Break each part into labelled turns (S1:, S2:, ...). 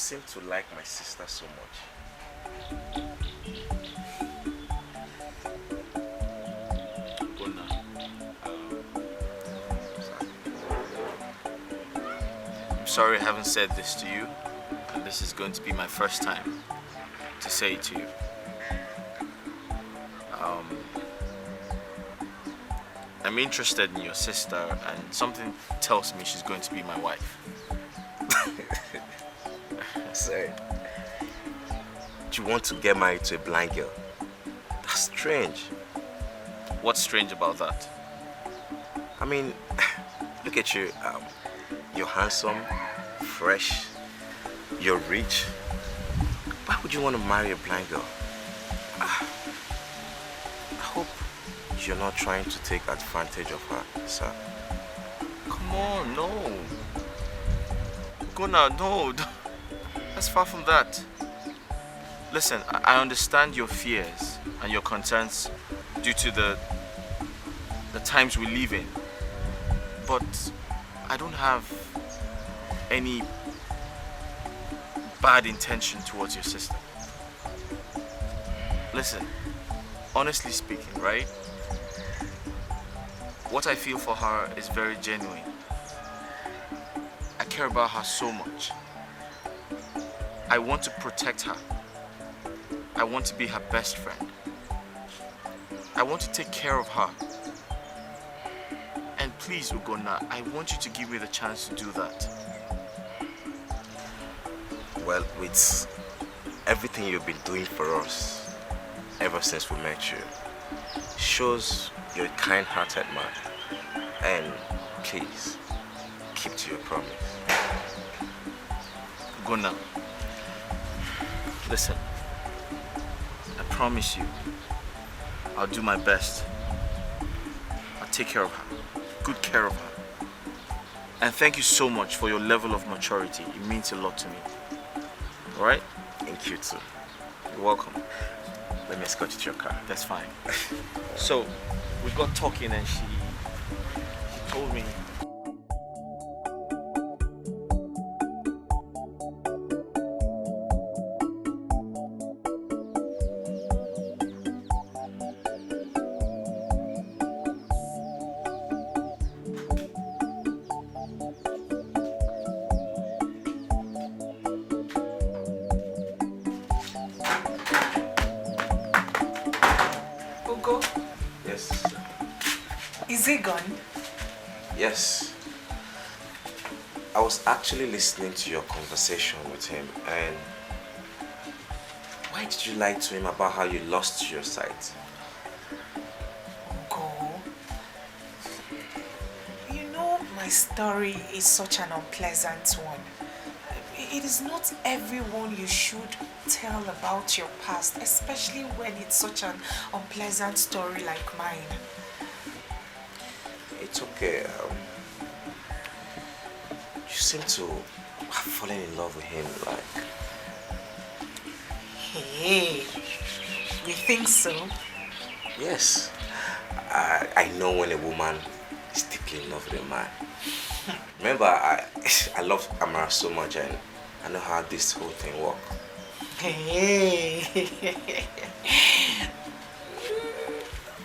S1: seem to like my sister so much.
S2: I'm sorry I haven't said this to you, and this is going to be my first time to say it to you. I'm interested in your sister, and something tells me she's going to be my wife.
S1: Sorry. Do you want to get married to a blind girl? That's strange.
S2: What's strange about that?
S1: I mean, look at you. You're handsome, fresh, you're rich. Why would you want to marry a blind girl? I hope you're not trying to take advantage of her, sir.
S2: Come on, no. Gona, no. That's far from that. Listen, I understand your fears and your concerns due to the times we live in. But I don't have any bad intention towards your sister. Listen, honestly speaking, right? What I feel for her is very genuine. I care about her so much. I want to protect her. I want to be her best friend. I want to take care of her. And please, Ugonna, I want you to give me the chance to do that.
S1: Well, with everything you've been doing for us ever since we met you, shows you're a kind-hearted man. And please, keep to your promise.
S2: Ugonna, listen, I promise you, I'll do my best. I'll take care of her, good care of her. And thank you so much for your level of maturity. It means a lot to me. Alright?
S1: Thank you too.
S2: You're welcome.
S1: Let me escort you to your car.
S2: That's fine. So, we got talking and she told me.
S3: Is he gone?
S1: Yes. I was actually listening to your conversation with him, and why did you lie to him about how you lost your sight?
S3: Go. You know, my story is such an unpleasant one. It is not everyone you should tell about your past, especially when it's such an unpleasant story like mine.
S1: It's okay. You seem to have fallen in love with him, like.
S3: Hey, you think so?
S1: Yes. I know when a woman is deeply in love with a man. Remember, I love Amara so much, and I know how this whole thing works.
S3: Hey.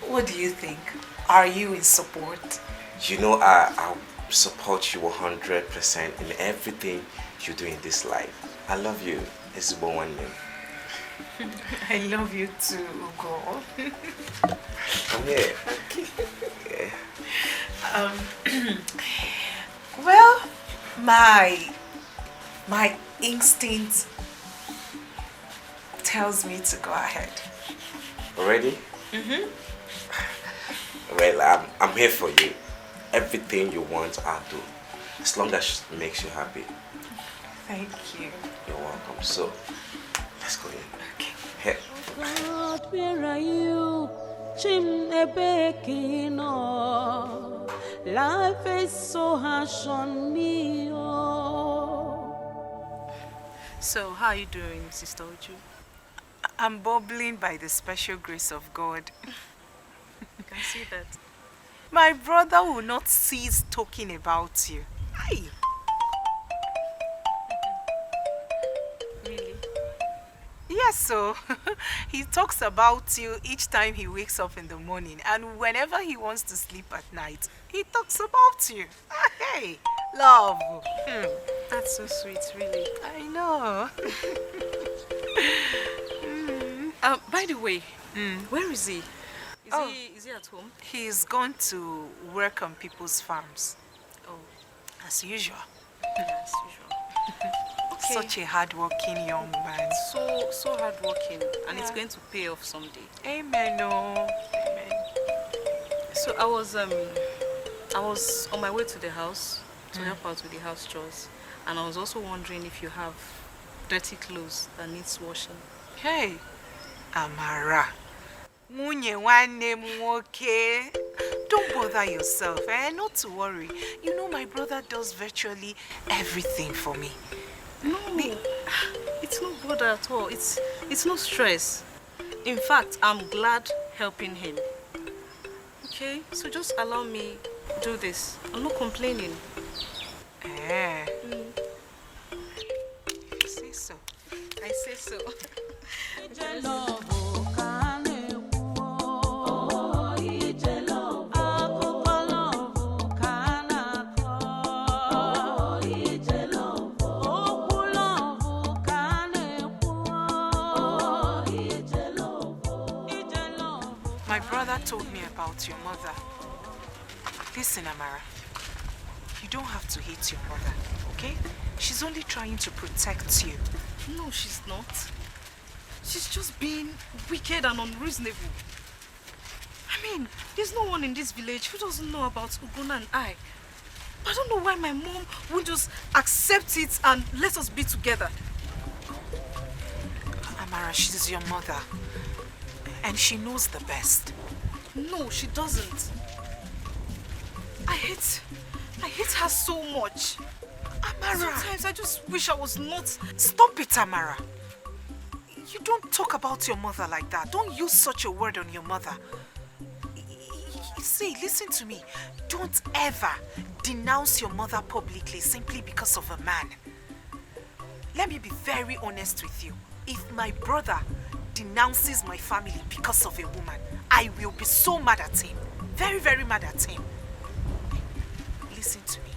S3: What do you think? Are you in support?
S1: You know, I'll support you 100% in everything you do in this life. I love you. This is one name.
S3: I love you too, Ugo.
S1: Come here.
S3: Okay. Yeah. Well, my instinct tells me to go ahead.
S1: Already?
S3: Mm-hmm.
S1: Well, I'm here for you. Everything you want, I'll do. As long as it makes you happy.
S3: Thank you.
S1: You're welcome. So, let's go in.
S3: Okay.
S1: Here.
S4: God, where are you? Chimnebekino. Life is so harsh on me. Oh.
S5: So, how are you doing, Sister Uju?
S3: I'm bubbling by the special grace of God.
S5: I can see that.
S3: My brother will not cease talking about you. Aye. Yes, so he talks about you each time he wakes up in the morning, and whenever he wants to sleep at night, he talks about you. Hey, love.
S5: That's so sweet, really.
S3: I know.
S5: By the way, where is he? Is he at home?
S3: He's gone to work on people's farms,
S5: Oh,
S3: as usual.
S5: as usual. Okay.
S3: Such a hardworking young man.
S5: So hardworking, and it's
S3: Yeah.
S5: going to pay off someday.
S3: Amen, oh. Amen.
S5: So I was on my way to the house to help out with the house chores, and I was also wondering if you have dirty clothes that needs washing.
S3: Hey, Amara. Munye nwanne m nwoke. Don't bother yourself, not to worry. You know my brother does virtually everything for me.
S5: No, it's no bother at all. It's no stress. In fact, I'm glad helping him. Okay, so just allow me do this. I'm not complaining.
S3: You say so.
S5: I say so.
S3: My brother told me about your mother. Listen, Amara. You don't have to hate your mother, okay? She's only trying to protect you.
S5: No, she's not. She's just being wicked and unreasonable. I mean, there's no one in this village who doesn't know about Ugonna and I. I don't know why my mom won't just accept it and let us be together.
S3: Amara, she's your mother. And she knows the best.
S5: No, she doesn't. I hate her so much.
S3: Amara!
S5: Sometimes I just wish I was not...
S3: Stop it, Amara. You don't talk about your mother like that. Don't use such a word on your mother. See, listen to me. Don't ever denounce your mother publicly simply because of a man. Let me be very honest with you. If my brother denounces my family because of a woman, I will be so mad at him. Very, very mad at him. Listen to me.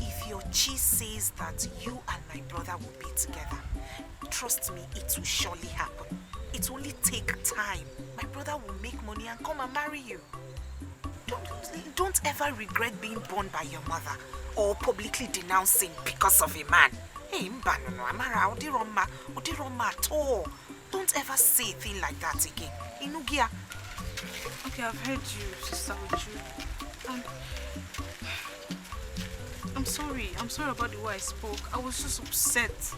S3: If your chi says that you and my brother will be together, trust me, it will surely happen. It will only take time. My brother will make money and come and marry you. Don't ever regret being born by your mother or publicly denouncing because of a man. Hey, Mbanono, Amara, Odiroma at all. Don't ever say a thing like that again. Inugia.
S5: Okay, I've heard you, Sister Uju. And I'm sorry. I'm sorry about the way I spoke. I was just upset.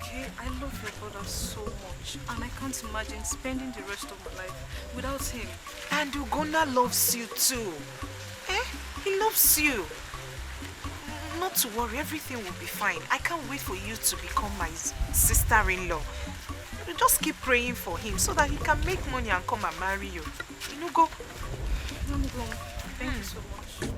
S5: Okay, I love your brother so much, and I can't imagine spending the rest of my life without him.
S3: And Ugonna loves you too. He loves you. Not to worry, everything will be fine. I can't wait for you to become my sister-in-law. Just keep praying for him so that he can make money and come and marry you. You know, go.
S5: I'm going. Thank you so much.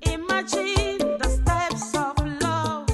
S4: Imagine the steps of love.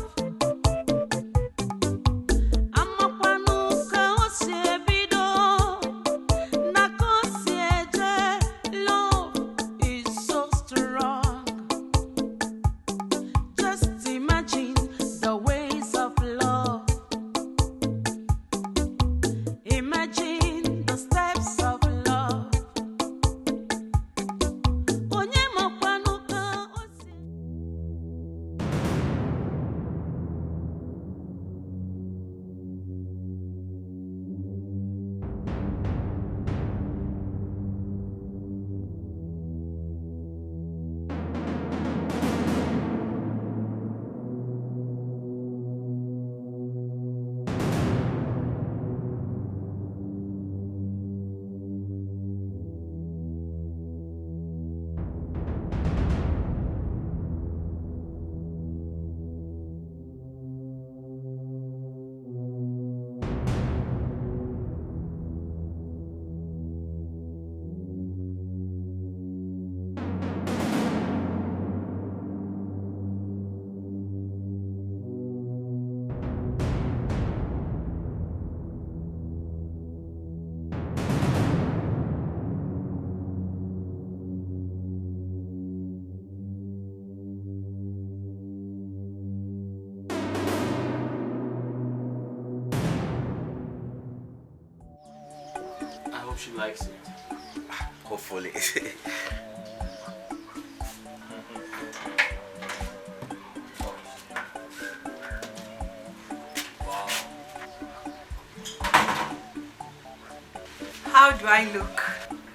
S2: hope she likes it.
S1: Hopefully.
S3: How do I look?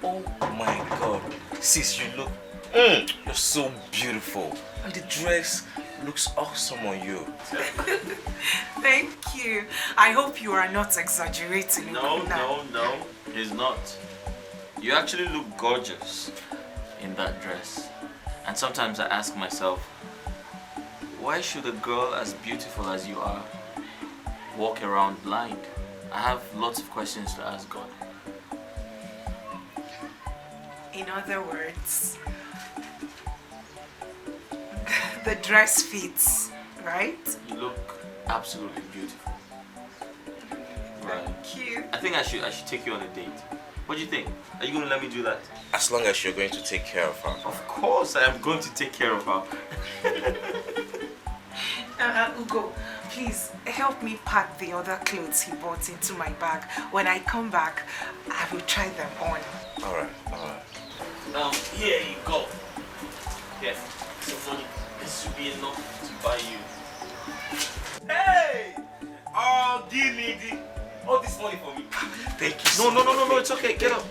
S1: Oh my God. Sis, you look... you're so beautiful. And the dress looks awesome on you.
S3: Thank you. I hope you are not exaggerating.
S2: No,
S3: Ugonna.
S2: he's not. You actually look gorgeous in that dress. And sometimes I ask myself, why should a girl as beautiful as you are walk around blind? I have lots of questions to ask God.
S3: In other words, the dress fits, right?
S2: You look absolutely beautiful. Right.
S3: Thank you.
S2: I think I should take you on a date. What do you think? Are you going to let me do that?
S1: As long as you're going to take care of her.
S2: Of course I am going to take care of her.
S3: Ugo, please help me pack the other clothes he bought into my bag. When I come back, I will try them on.
S1: Alright.
S2: Now, here you go. Here, some money. This should be enough to buy you.
S1: Hey! Oh, give me all this money for me. Thank you so much.
S2: No, it's okay. Get up.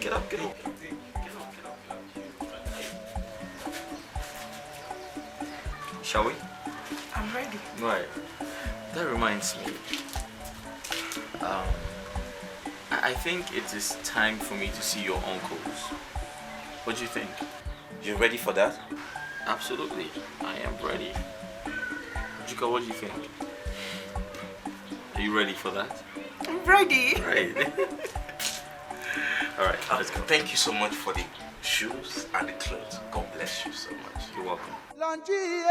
S2: Shall we?
S3: I'm ready.
S2: Right. That reminds me. I think it is time for me to see your uncles. What do you think?
S1: You ready for that?
S2: Absolutely. I am ready. Juka, what do you think? Are you ready for that?
S3: I'm ready.
S2: Right. Alright, let's go.
S1: Thank you so much for the shoes and the clothes. God bless you so much.
S2: You're welcome.
S6: Longi,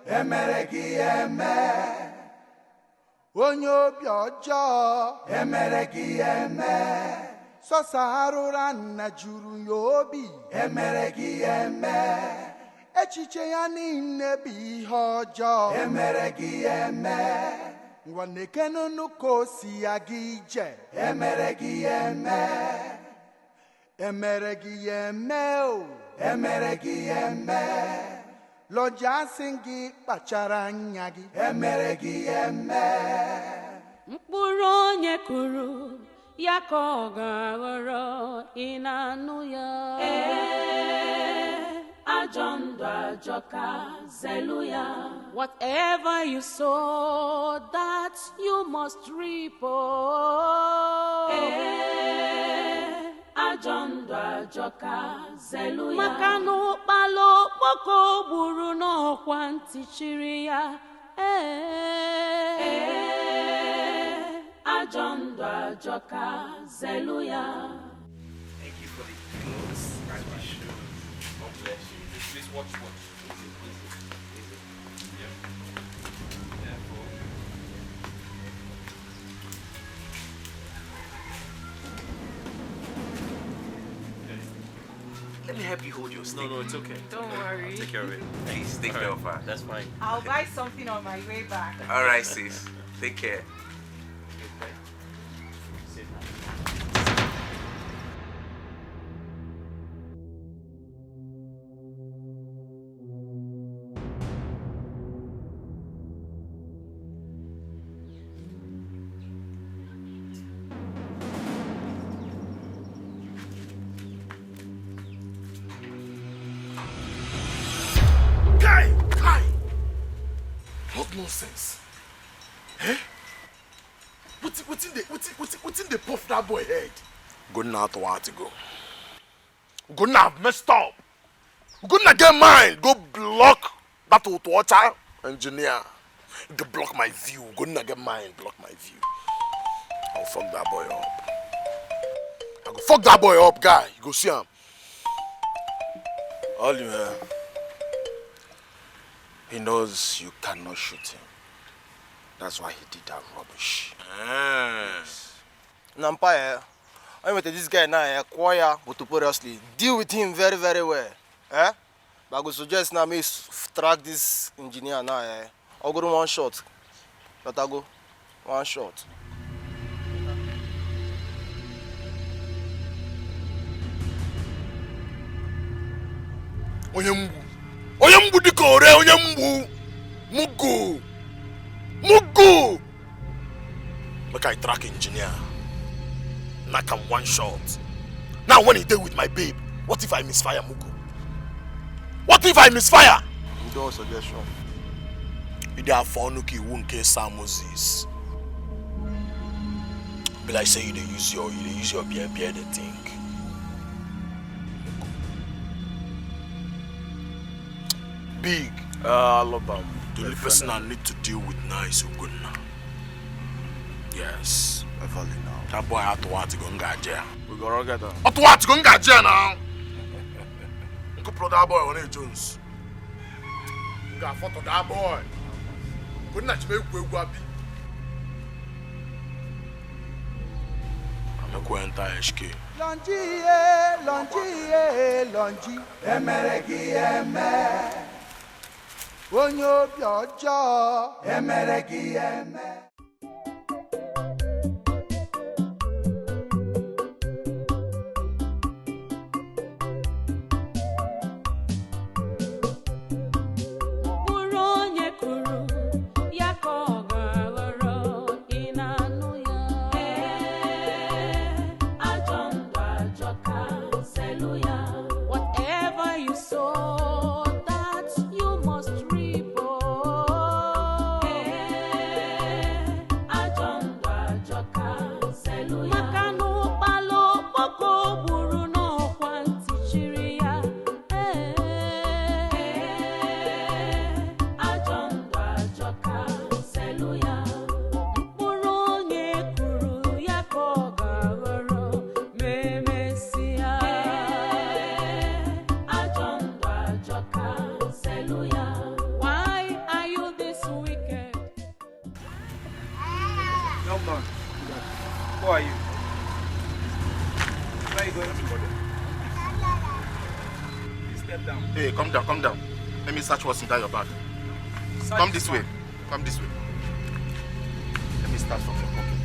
S6: emeregi eme. Onyo biojo, emeregi eme. Sosarura na juru yobi, emeregi eme. Echiche ya niile bụ ihe ọjọọ, emeregi eme. Nwanekenu nuko si ya gị ije, emeregi eme. Emeregi eme o, emeregi eme. Lọja singi kpachara anya gị, emeregi eme.
S4: Mkpụrụ onye kụrụ ya ka ọ ga-aghọrọ, ị na-anụ ya? Ajọ ndụ ajọka, zelu ya. Whatever you sow, that you must reap. Ajọ ndụ ajọka, zelu ya. Maka na ụkpala okpoko gburu n'ọkwa ntị chiri ya. Ajọ ndụ ajọka, zelu ya.
S1: Thank you for the clothes and the shoes. God bless you.
S2: Please watch.
S1: Easy. Let me help you hold your stick.
S2: No, it's okay.
S3: Don't worry.
S2: I'll take care of it.
S1: Please take care of her.
S2: That's fine.
S3: I'll buy something on my way back.
S1: Alright, sis. Take care. Guy! What nonsense? Eh? What's in the puff that boy head?
S7: Good now to want to go. Good now, messed up. Good now, get mine. Go block that water engineer. You block my view. Good now, get mine. Block my view. I'll fuck that boy up. I go fuck that boy up, guy. You go see him. All you hear. He knows you cannot shoot him. That's why he did that rubbish.
S6: Nampire, I met this guy now, quiet but notoriously. Deal with him very, very well. But I go suggest now me track this engineer now. I'll go to one shot. But I go one shot.
S7: Onye mgbu dịka ore, onye mgbu. Mugu. Make I track engineer. Knock him one shot. Now when he deal with my babe, what if I misfire Mugu? What if I misfire?
S6: No suggestion.
S7: Ide afonuki won't case Sam Moses. Be like say you use your beer the thing. Big.
S6: Alabama.
S7: The only person I need to deal with now is Ugonna. Yes.
S6: Early now.
S7: That boy had to want to go and get jail.
S6: We go get that.
S7: What to want to go and get jail now? Go plug that boy on Jones. You got photo that boy. Couldn't that make we go be? I'm going to HK.
S8: Longi, emeregi eme. Onyo biojo, emeregi eme.
S9: Who are you? Where are you going to? Please step down.
S1: Hey, come down. Let me search what's inside your bag. Come this way. Let me start from your pocket.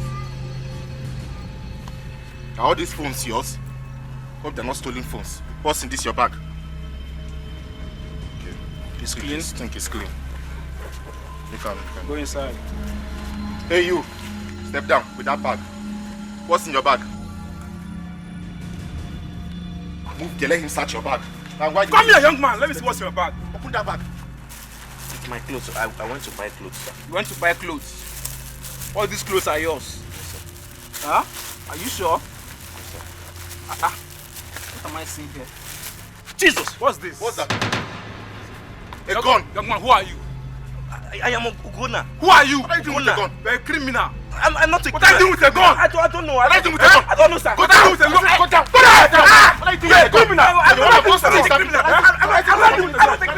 S1: Are all these phones yours? Hope they're not stolen phones. What's in this your bag? Okay. It's clean? This thing is clean. You can.
S9: Go inside.
S1: Hey you, step down with that bag. What's in your bag? Move there, let him search your bag. Now, why
S9: Come here, young man. Let me see what's in your bag.
S1: Open that bag. It's my clothes. I went to buy clothes, sir.
S9: You went to buy clothes? All these clothes are yours?
S1: Yes, sir.
S9: Huh? Are you sure?
S1: Yes, sir.
S9: What am I seeing here? Jesus, what's this?
S1: What's that? A
S9: young,
S1: gun.
S9: Young man, who are you?
S1: I am Ugonna.
S9: Who are you?
S1: What are you doing with a gun?
S9: You're a criminal.
S1: I'm not a
S9: What are you doing with a gun?
S1: I don't know.
S9: What are you doing with a gun?
S1: I don't know, sir.
S9: What are you doing with a gun?
S1: Go down.
S9: What are you doing with a gun? Criminal.
S1: I'm not a criminal.
S9: I'm not doing with a gun.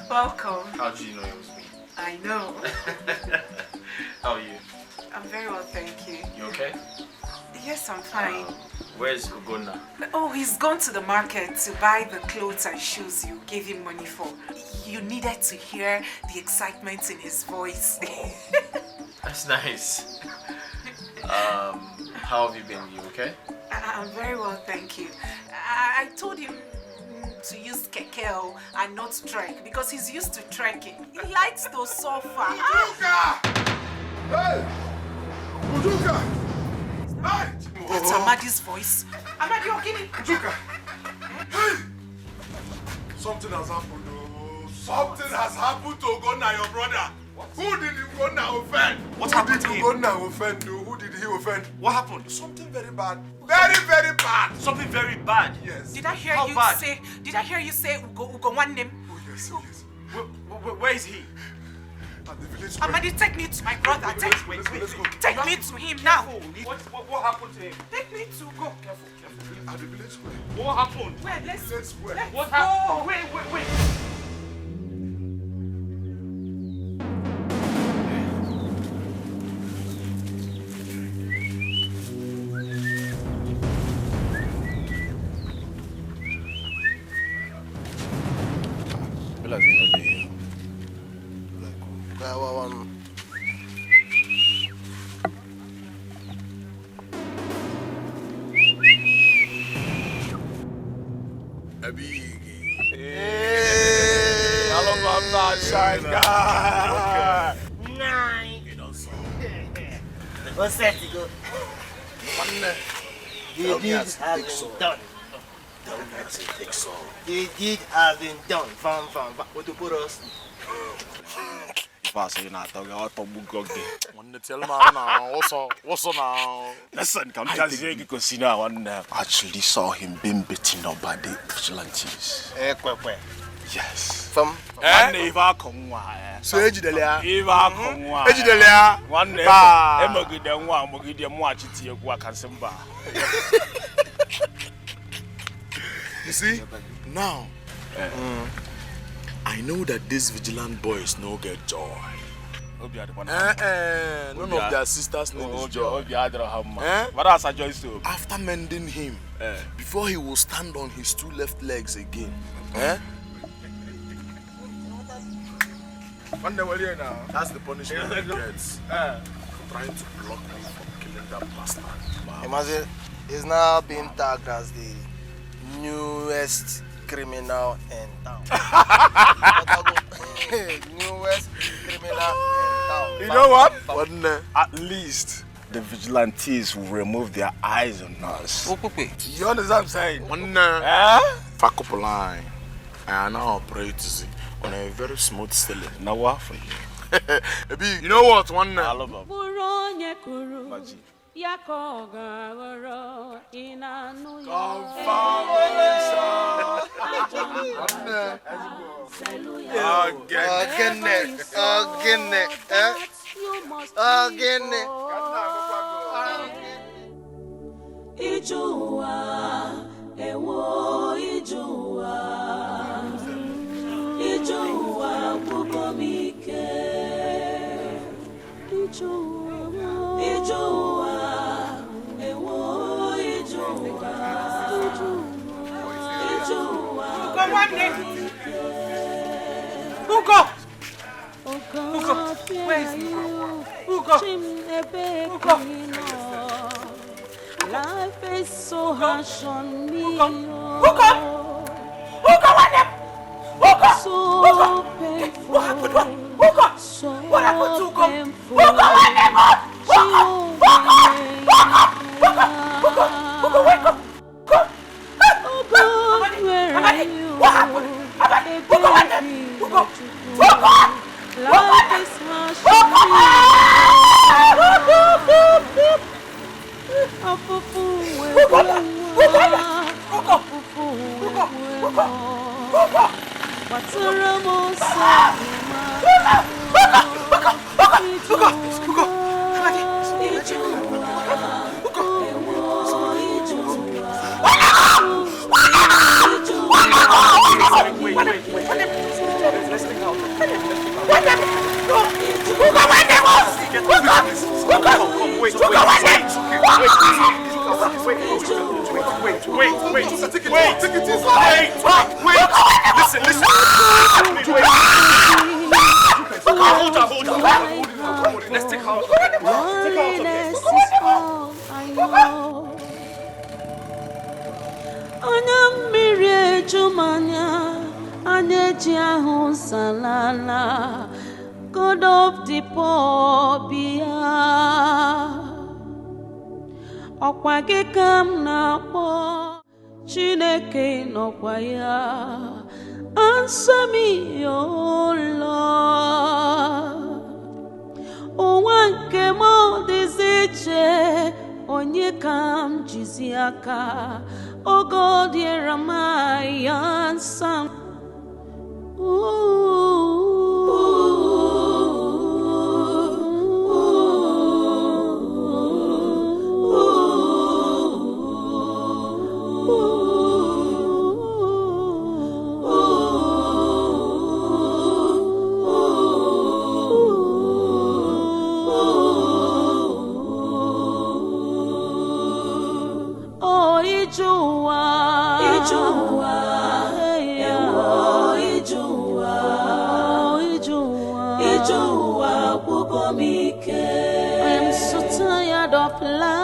S3: Welcome.
S2: How do you know it was me?
S3: I know.
S2: How are you?
S3: I'm very well, thank you.
S2: You okay?
S3: Yes, I'm fine.
S2: Where's Ugonna?
S3: Oh, he's gone to the market to buy the clothes and shoes you gave him money for. You needed to hear the excitement in his voice.
S2: That's nice. How have you been? You okay?
S3: I'm very well, thank you. I told him to use keke and not trek because he's used to trekking. He likes to suffer.
S7: Hey! Ujuka! Hey!
S3: That's Amadi's voice. Amadi, okay?
S7: Ujuka! Hey! Something has happened. Oh. Something has happened to Ugonna, your brother. What? Who did Ugonna offend?
S2: What happened to him?
S7: Who did Ugonna offend? Who did he offend?
S2: What happened?
S7: Something very bad. Very, very bad.
S2: Something very bad.
S7: Yes.
S3: Did I hear
S2: How
S3: you
S2: bad?
S3: say? Did I hear you say Ugo one name?
S7: Oh yes, yes.
S2: Where is he?
S7: At the village square.
S3: Amadi, take me to my brother.
S2: Wait.
S3: Take me to him now.
S2: What happened to him?
S3: Take me to go.
S2: Careful.
S7: At the village square.
S2: What happened?
S3: Where? Let's
S7: Village square.
S2: What
S3: go.
S2: happened? Wait.
S10: What's that to go? The deed has been done. The deed has been done. What to put us?
S9: If you're not talking about Gog there.
S7: Tell me now. What's on now?
S9: Listen, come to the I actually saw him being beaten up by the vigilantes. Yes.
S6: From
S9: Eva Kongwa.
S6: so ejidelia.
S9: Eva Kongwa.
S6: Ejidelia.
S9: One day, Emogidemwa, Mogidemwachiti, Wakasimba.
S7: You see? Now, I know that these vigilant boys no get joy. None of their sisters need joy.
S9: What else I joined to?
S7: After mending him, before he will stand on his two left legs again. That's the punishment he gets. Trying to block me from killing that bastard.
S6: Imagine he's now being tagged as the newest criminal in town. Newest criminal in town.
S9: You know what? At least the vigilantes will remove their eyes on us. You understand what I'm saying?
S7: Fakopoline. I now operate on a very smooth sailing.
S9: Now what for you?
S7: You know what?
S9: I love him.
S3: Where is Ugo?
S4: Life is so harsh on me. So painful. So painful. Where are you? Life is harsh ejumanya aneji ahụ salala God of the poor bịa ọkwa gị ka m na-akpọ Chineke nọkwa ya answer me oh Lord ụwa nke m dịzi iche onye ka m jizi aka oh God here am I answer I'm so tired of life.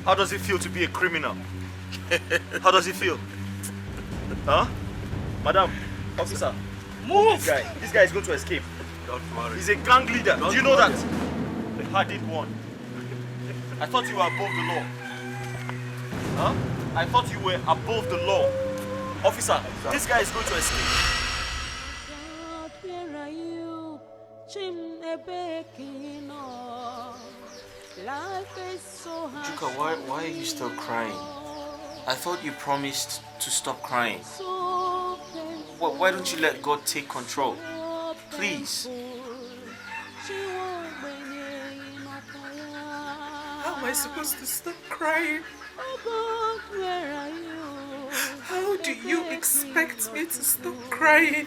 S2: How does it feel to be a criminal? How does it feel? Huh? Madam, officer, move! This guy is going to escape.
S1: Don't worry.
S2: He's a gang leader. Do you know that? The hardened one. I thought you were above the law. Huh? I thought you were above the law. Officer, this guy is going to escape.
S4: God, where are you? Life is so hard.
S2: Chuka, why are you still crying? I thought you promised to stop crying. Why don't you let God take control? Please.
S3: How am I supposed to stop crying? How do you expect me to stop crying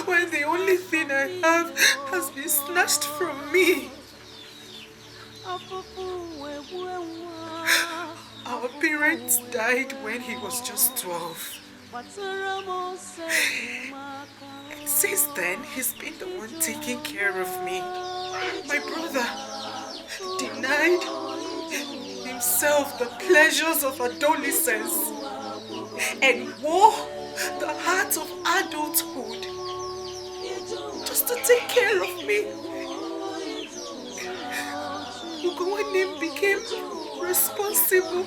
S3: when the only thing I have has been snatched from me? Our parents died when he was just 12. And since then, he's been the one taking care of me. My brother denied himself the pleasures of adolescence and wore the heart of adulthood just to take care of me. Ugowanim became responsible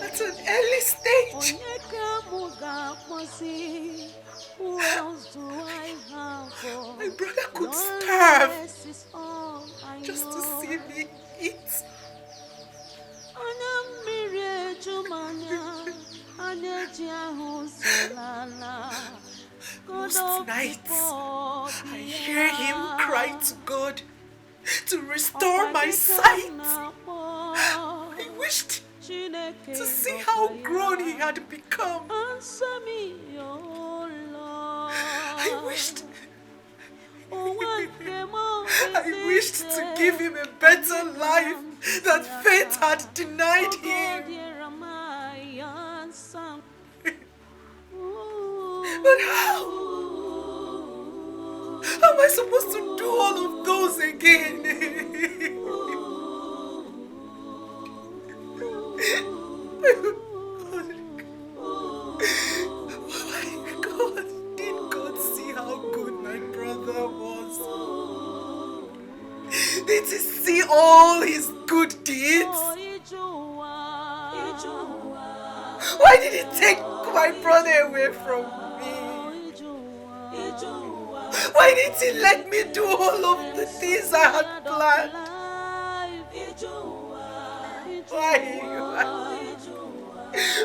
S3: at an early stage. My brother could starve just to see me eat. Most nights, I hear him cry to God to restore my sight. I wished to see how grown he had become. I wished I wished to give him a better life that fate had denied him. But how? How am I supposed to do all of those again? My God, did God see how good my brother was? Did he see all his good deeds? Why did he take my brother away from me? Why did he let me do all of the things I had planned?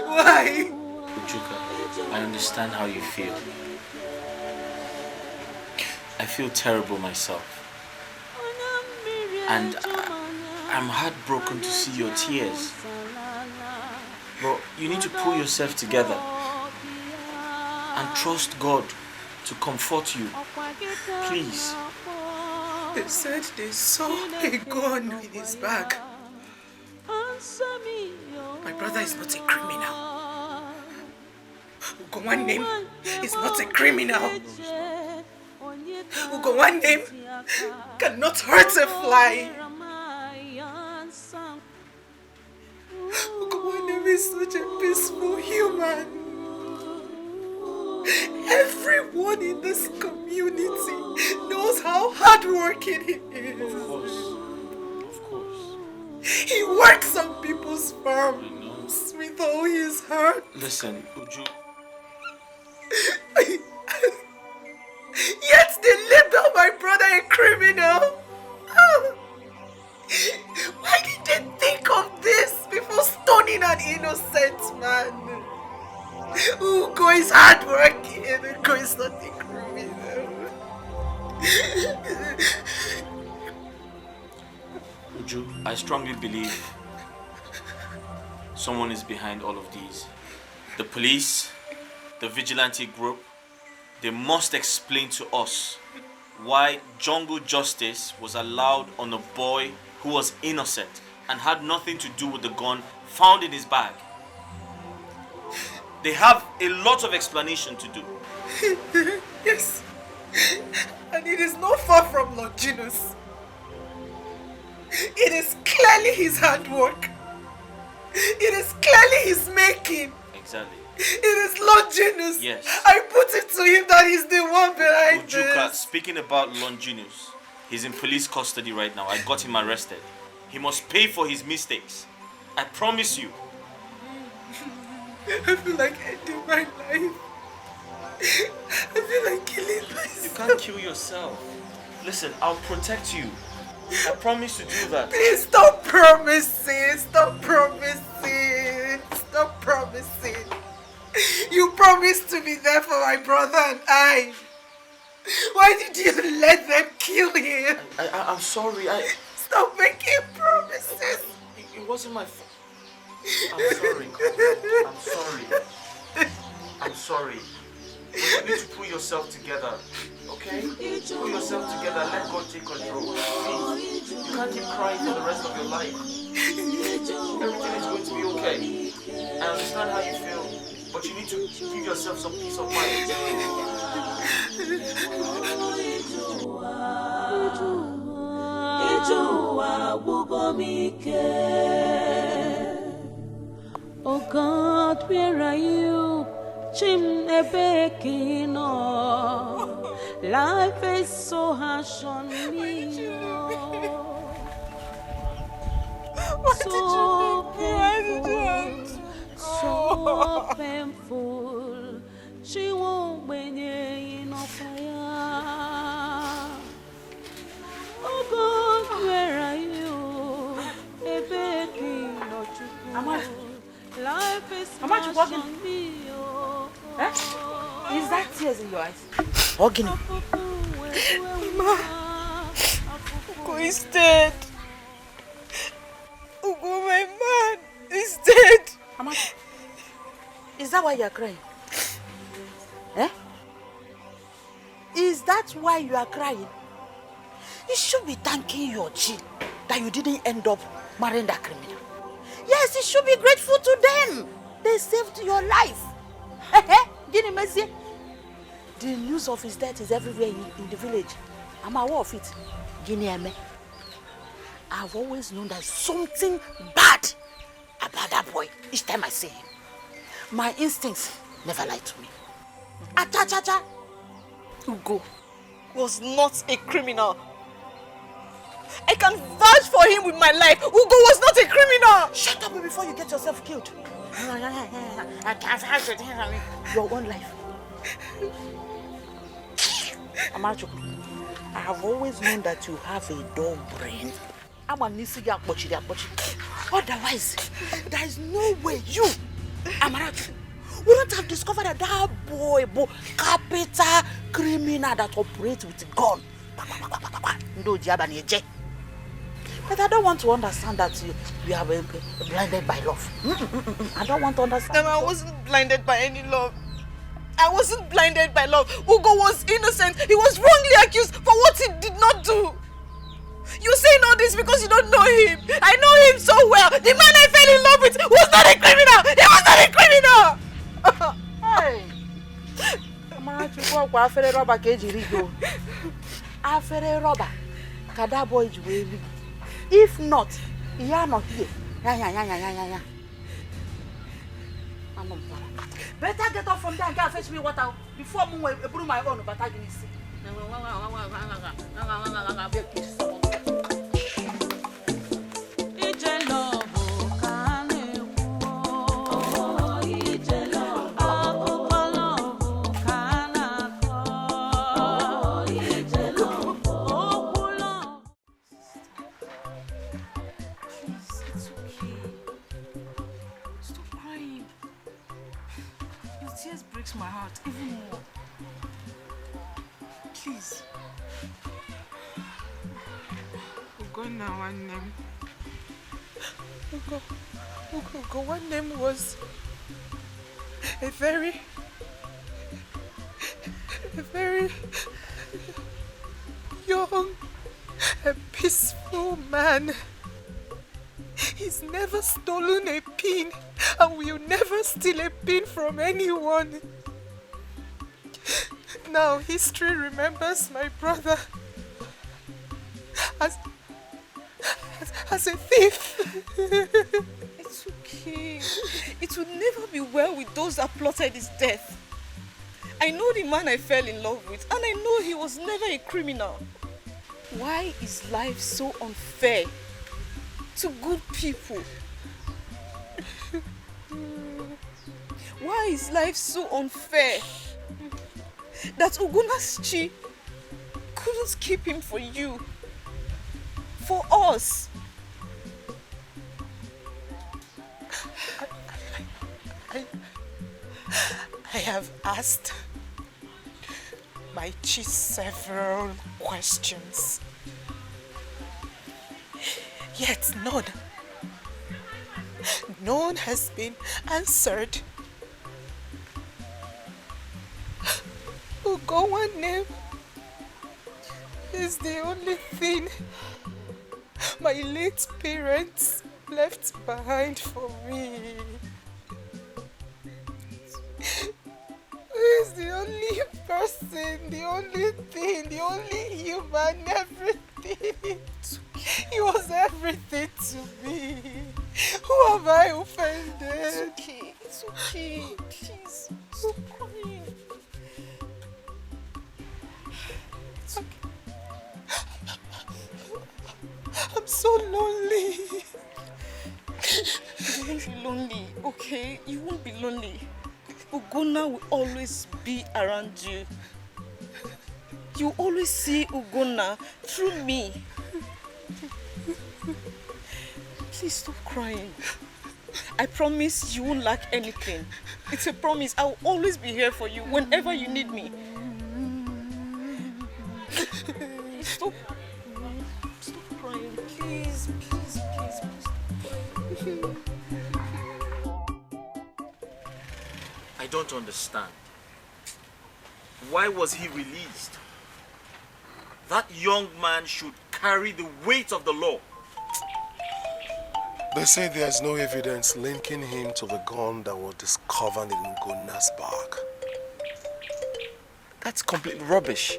S3: Why?
S2: Ujuka, I understand how you feel. I feel terrible myself. And I'm heartbroken to see your tears. But you need to pull yourself together and trust God to comfort you. Please.
S3: They said they saw a gun in his bag. My brother is not a criminal. Ugo's name is not a criminal. Ugo's name cannot hurt a fly. Ugo's name is such a peaceful human. Everyone in this community knows how hardworking he is.
S2: Of course.
S3: He works on people's farms with all his heart.
S2: Listen, Uju.
S3: Yet they label my brother a criminal. Why did they think of this before stoning an innocent man? Ugo is hardworking and Ugo is not a criminal.
S2: Uju, I strongly believe someone is behind all of these. The police, the vigilante group, they must explain to us why jungle justice was allowed on a boy who was innocent and had nothing to do with the gun found in his bag. They have a lot of explanation to do.
S3: Yes, and it is not far from Longinus. It is clearly his handwork. It is clearly his making.
S2: Exactly.
S3: It is Longinus.
S2: Yes.
S3: I put it to him that he's the one behind
S2: Ujuka,
S3: this.
S2: speaking about Longinus, he's in police custody right now. I got him arrested. He must pay for his mistakes. I promise you.
S3: I feel like ending my life. I feel like killing myself.
S2: You can't kill yourself. Listen, I'll protect you. I promise to do that.
S3: Please stop promising. Stop promising. Stop promising. You promised to be there for my brother and I. Why did you let them kill him?
S2: I'm sorry.
S3: Stop making promises.
S2: It wasn't my fault. I'm sorry. I'm sorry. I'm sorry. But you need to pull yourself together. Okay? Pull yourself together and let God take control. Please. You can't keep crying for the rest of your life. Everything is going to be okay. I understand how you feel, but you need to give yourself some peace of mind.
S4: Oh God, where are you? Chimnebekino. Life is so harsh on me. So painful. She won't win in a fire. Oh God, where are you? Life is harsh on me.
S5: Is that tears in your eyes?
S3: Hugging him. Ma, Ugo is dead. Ugo, my man, is dead.
S5: Mama, is that why you are crying? Eh? Is that why you are crying?
S11: You should be thanking your G that you didn't end up marrying that criminal. Yes, you should be grateful to them. They saved your life. The news of his death is everywhere in the village. I'm aware of it. Guinea, I've always known there's something bad about that boy each time I see him. My instincts never lie to me. Acha.
S5: Ugo was not a criminal. I can vouch for him with my life. Ugo was not a criminal.
S11: Shut up before you get yourself killed. I can vouch for your own life. Amacho, I have always known that you have a dull brain. Otherwise, there is no way you, Amarachu, wouldn't have discovered that boy, capital criminal that operates with a gun. But I don't want to understand that you are blinded by love. I don't want to understand.
S5: No, I wasn't blinded by any love. I wasn't blinded by love. Ugo was innocent. He was wrongly accused for what he did not do. You're saying all this because you don't know him. I know him so well. The man I fell in love with was not a criminal. He was not a criminal.
S11: Hey. Afere rubber keji rigo. Afere rubber. Kada boy juwe. If not, he are not here. Yeah. Better get off from there and go fetch me water before I brew my own. But I didn't see.
S5: Breaks my heart even more. Please.
S3: Ugo now one name. Ugo one name was a very young and peaceful man. He's never stolen a pin and will never steal a pin from anyone. Now history remembers my brother as a thief.
S5: It's okay. It will never be well with those that plotted his death. I know the man I fell in love with, and I know he was never a criminal. Why is life so unfair to good people? Why is life so unfair that Uguna's Chi couldn't keep him for you, for us?
S3: I have asked my Chi several questions, yet none has been answered. Ugo one name is the only thing my late parents left behind for me. He's the only person, the only thing, the only human, everything. He was everything to me. Who have I offended?
S5: It's okay. Please, stop crying. It's okay.
S3: I'm so lonely.
S5: You won't be lonely, okay? You won't be lonely. Ugonna will always be around you. You always see Ugonna through me. Please stop crying. I promise you won't lack anything. It's a promise. I will always be here for you whenever you need me. Stop crying. Please stop crying.
S2: I don't understand. Why was he released? that young man should carry the weight of the law.
S7: They say there's no evidence linking him to the gun that was discovered in Ugona's bag.
S2: That's complete rubbish.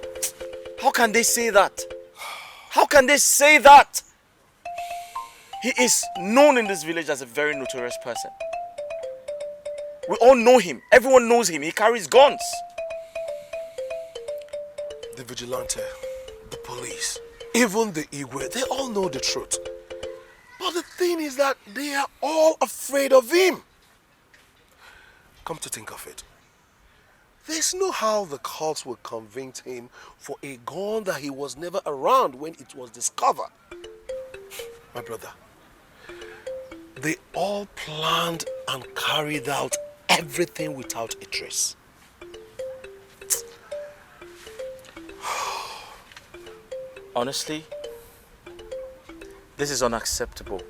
S2: How can they say that? How can they say that? He is known in this village as a very notorious person. We all know him. Everyone knows him. He carries guns.
S7: The vigilante, the police, even the Igwe, they all know the truth. But the thing is that they are all afraid of him. Come to think of it, there's no how the courts will convict him for a gun that he was never around when it was discovered. My brother, they all planned and carried out everything without a trace.
S2: Honestly, this is unacceptable.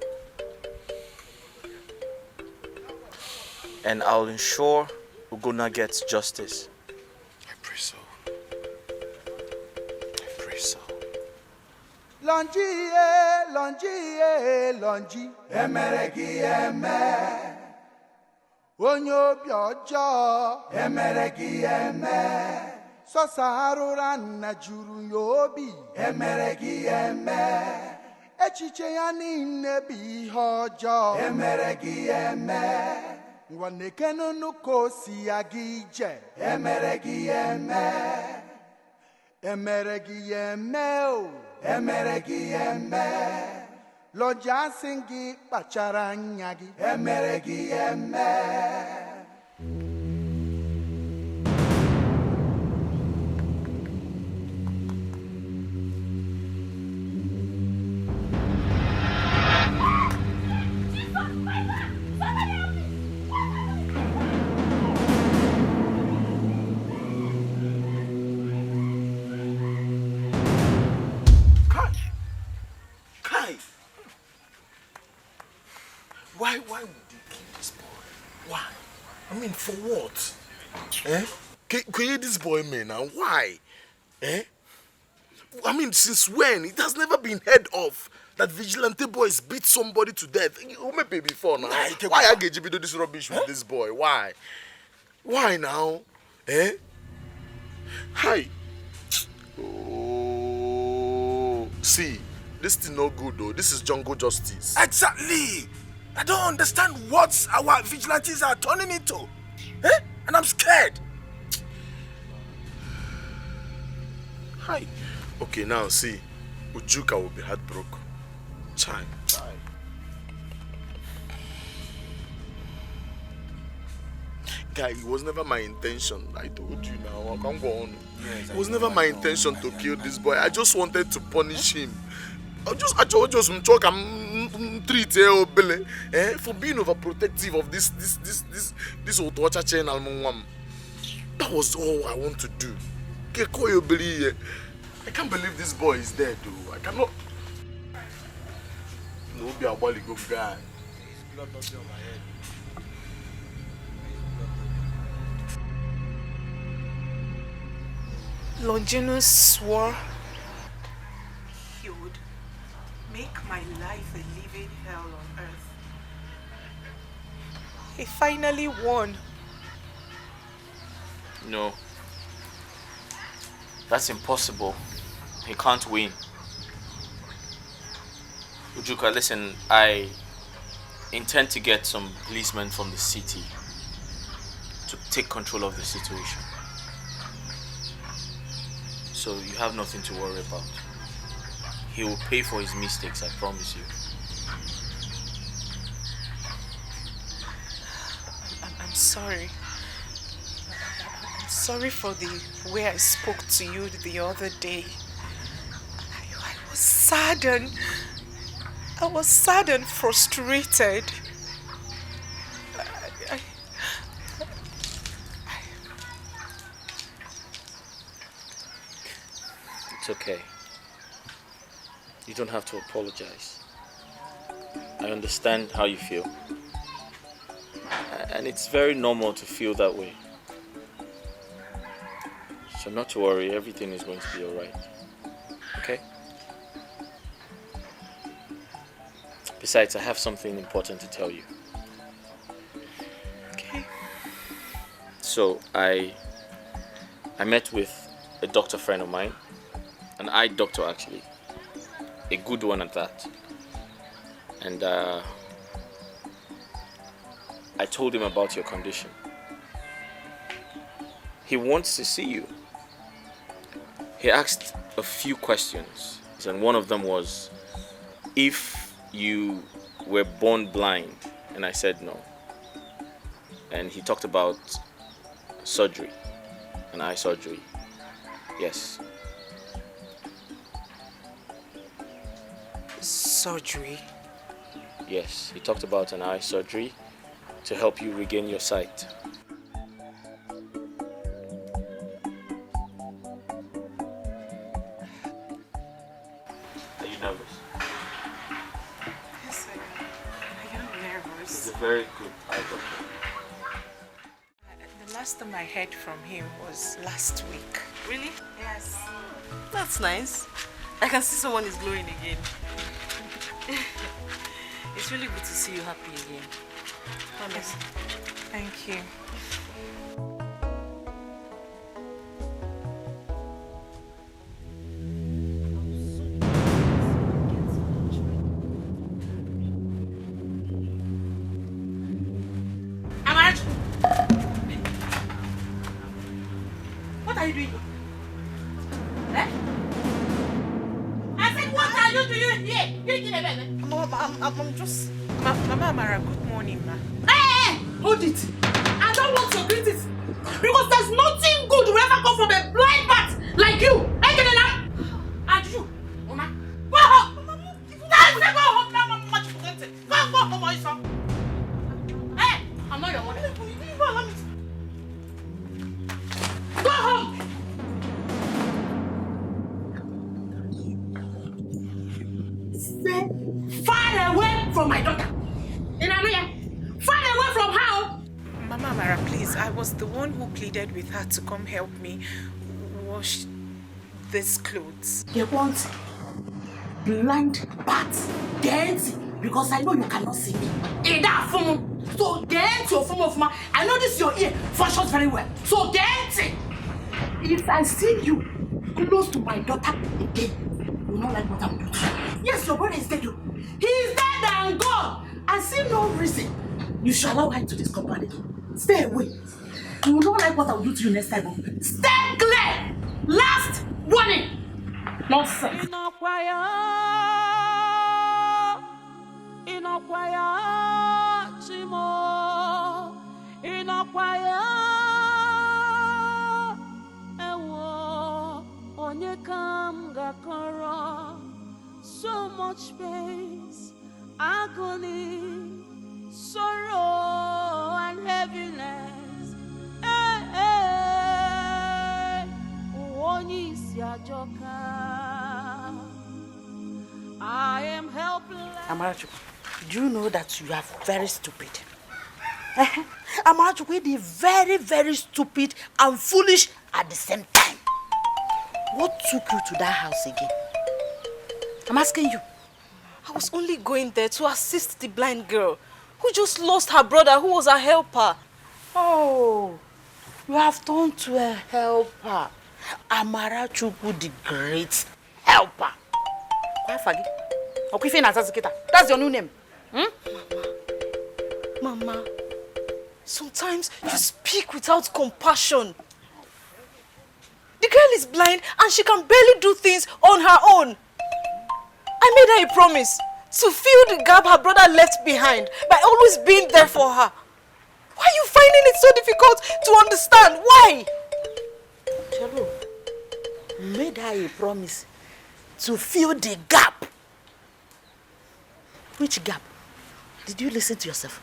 S2: And I'll ensure Ugona gets justice.
S7: I pray so. I pray so.
S8: Lonji, lonji, emeregi eme. Onye obi ọjọọ, emeregi eme. Sosa arụra nna juru ya obi, emeregi eme. Echiche ya niile bụ ihe ọjọọ, emeregi eme. Ngwa nekenu nuko si ya gị ije, emeregi eme. Emeregi eme o, emeregi eme. Lonji asị gị kpachara anya gị, emeregi eme.
S7: Why would they kill this boy? Why? I mean, for what? Eh? Kill this boy, man, now why? Eh? I mean, since when? It has never been heard of that vigilante boys beat somebody to death. Who may be before now? Why I get you do this rubbish with this boy? Why? Why now? Eh? Hi. Oh, see, this thing no good though. This is jungle justice.
S9: Exactly. I don't understand what our vigilantes are turning into. Eh? And I'm scared.
S7: Hi. Okay, now see, Ujuka will be heartbroken. Chai. Guy, it was never my intention. I told you now. I can't go on. Yes, it was never my intention to kill this boy. I just wanted to punish him. I just talk treat for being overprotective of this old torture chain. That was all I want to do. I can't believe this boy is dead, though. I cannot. No, be a bally good guy.
S6: Blood not on my head.
S3: Longinus swore he would make my life a living hell on earth. He finally won.
S2: No. That's impossible. He can't win. Ujuka, listen, I intend to get some policemen from the city to take control of the situation. So you have nothing to worry about. He will pay for his mistakes, I promise you.
S3: I'm sorry. I'm sorry for the way I spoke to you the other day. I was saddened. I was sad and frustrated.
S2: It's okay. You don't have to apologize. I understand how you feel. And it's very normal to feel that way. So not to worry, everything is going to be alright. okay? Besides, I have something important to tell you.
S3: Okay.
S2: So, I met with a doctor friend of mine, an eye doctor actually, a good one at that. And I told him about your condition. He wants to see you. He asked a few questions, and one of them was if you were born blind, and I said no. And he talked about surgery, an eye surgery. Yes.
S3: Surgery?
S2: Yes, he talked about an eye surgery to help you regain your sight. Are you nervous?
S3: Yes, I am nervous.
S2: He's a very good eye doctor.
S3: The last time I heard from him was last week.
S5: Really?
S3: Yes.
S5: That's nice. I can see someone is glowing again. It's really good to see you happy again. Honestly.
S3: Thank you.
S11: What are you doing? Eh? I said, what are you doing here?
S5: I'm just...
S3: Mama Amara, good morning, ma.
S11: Hey, hold it. I don't want your greetings. Because there's nothing good will ever come from a blind bat like you. Hey, get it now. And you, Mama. Go home. Go home now, Mama. Go home, my son. Hey, I'm not your mother. Go home. Stay far away from my daughter. Far away from her.
S3: Mama Amara, please, I was the one who pleaded with her to come help me wash these clothes.
S11: They want blind bats. Because I know you cannot see me. In that form. So get your form of man. I know this your ear functions very well. So get it. If I see you close to my daughter again, you will not like what I will do to you. Yes, your brother is dead. He is dead and gone. I see no reason you should allow her into this company. Stay away. You will not like what I will do to you next time. Stay clear. Last warning. Nonsense.
S4: So much pain, agony, sorrow and heaviness. I am helpless.
S11: Amarachu, do you know that you are very stupid? Amarachu, we are very, very stupid and foolish at the same time. What took you to that house again? I'm asking you.
S5: I was only going there to assist the blind girl who just lost her brother who was a helper.
S11: Oh, you have turned to a helper. Amarachu, the great helper. That's your new name.
S5: Mama, sometimes you speak without compassion. The girl is blind and she can barely do things on her own. I made her a promise to fill the gap her brother left behind by always being there for her. Why are you finding it so difficult to understand? Why?
S11: Chelo, made her a promise to fill the gap. Which gap? Did you listen to yourself?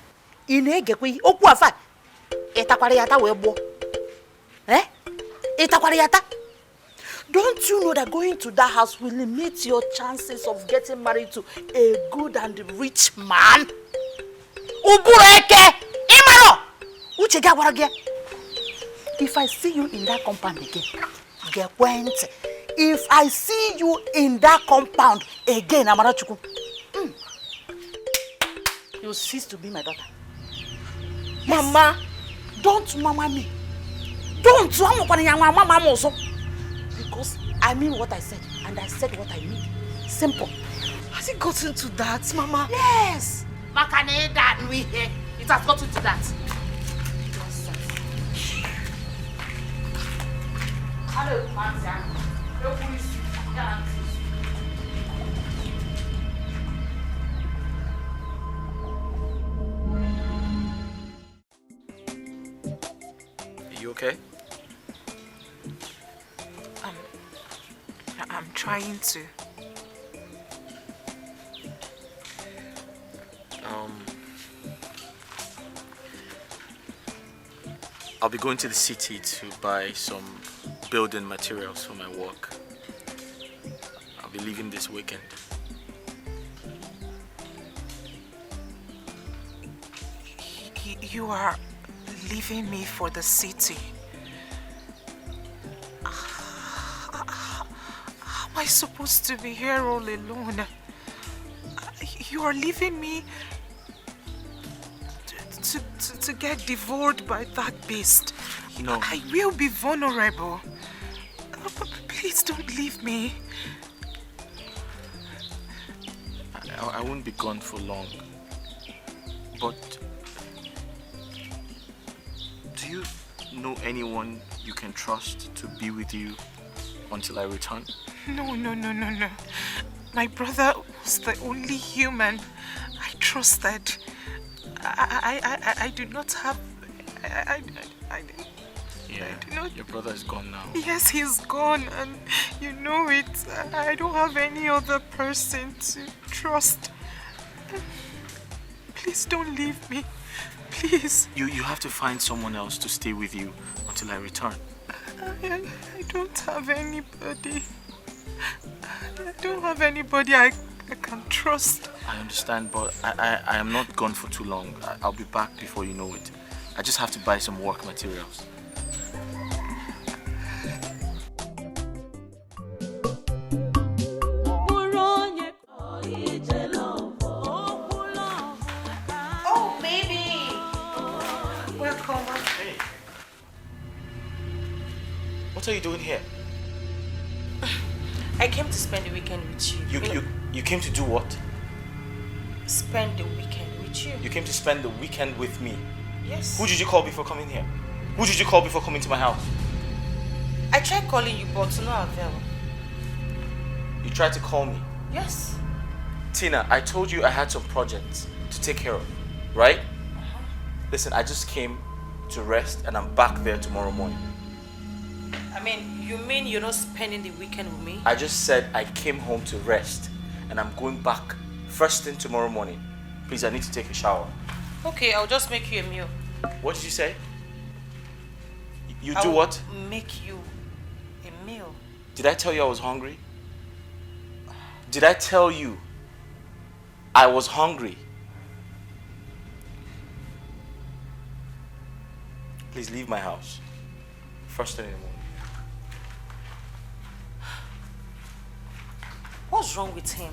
S11: Don't you know that going to that house will limit your chances of getting married to a good and rich man? If I see you in that compound again, if I see you in that compound again, Amarachuku, you cease to be my daughter. Yes. Mama, don't mama me. Don't mama also. Because I mean what I said, and I said what I mean. Simple.
S5: Has it gotten to that, Mama?
S11: Yes. It has gotten to that. Hello,
S2: Are you okay?
S3: I'm trying to.
S2: I'll be going to the city to buy some building materials for my work. I'll be leaving this weekend.
S3: You are leaving me for the city. How am I supposed to be here all alone? You are leaving me to get devoured by that beast.
S2: No.
S3: I will be vulnerable. Please don't leave me.
S2: I won't be gone for long. But do you know anyone you can trust to be with you until I return?
S3: No. My brother was the only human I trusted. I do not have...
S2: Your brother is gone now.
S3: Yes, he's gone, and you know it. I don't have any other person to trust. Please don't leave me. Please.
S2: You have to find someone else to stay with you until I return.
S3: I don't have anybody. I don't have anybody I can trust.
S2: I understand, but I am not gone for too long. I'll be back before you know it. I just have to buy some work materials.
S3: Oh, baby! Welcome.
S2: Hey. What are you doing here?
S3: I came to spend the weekend with you.
S2: You came to do what?
S3: Spend the weekend with you.
S2: You came to spend the weekend with me?
S3: Yes.
S2: Who did you call before coming here? Who did you call before coming to my house?
S3: I tried calling you, but to no avail.
S2: You tried to call me?
S3: Yes.
S2: Tina, I told you I had some projects to take care of, right? Listen, I just came to rest and I'm back there tomorrow morning.
S3: I mean, you mean you're not spending the weekend with me?
S2: I just said I came home to rest and I'm going back first thing tomorrow morning. Please, I need to take a shower.
S3: Okay, I'll just make you a meal.
S2: What did you say? You do what?
S3: Make you a meal.
S2: Did I tell you I was hungry? Did I tell you I was hungry? Please leave my house. First thing in the morning.
S3: What's wrong with him?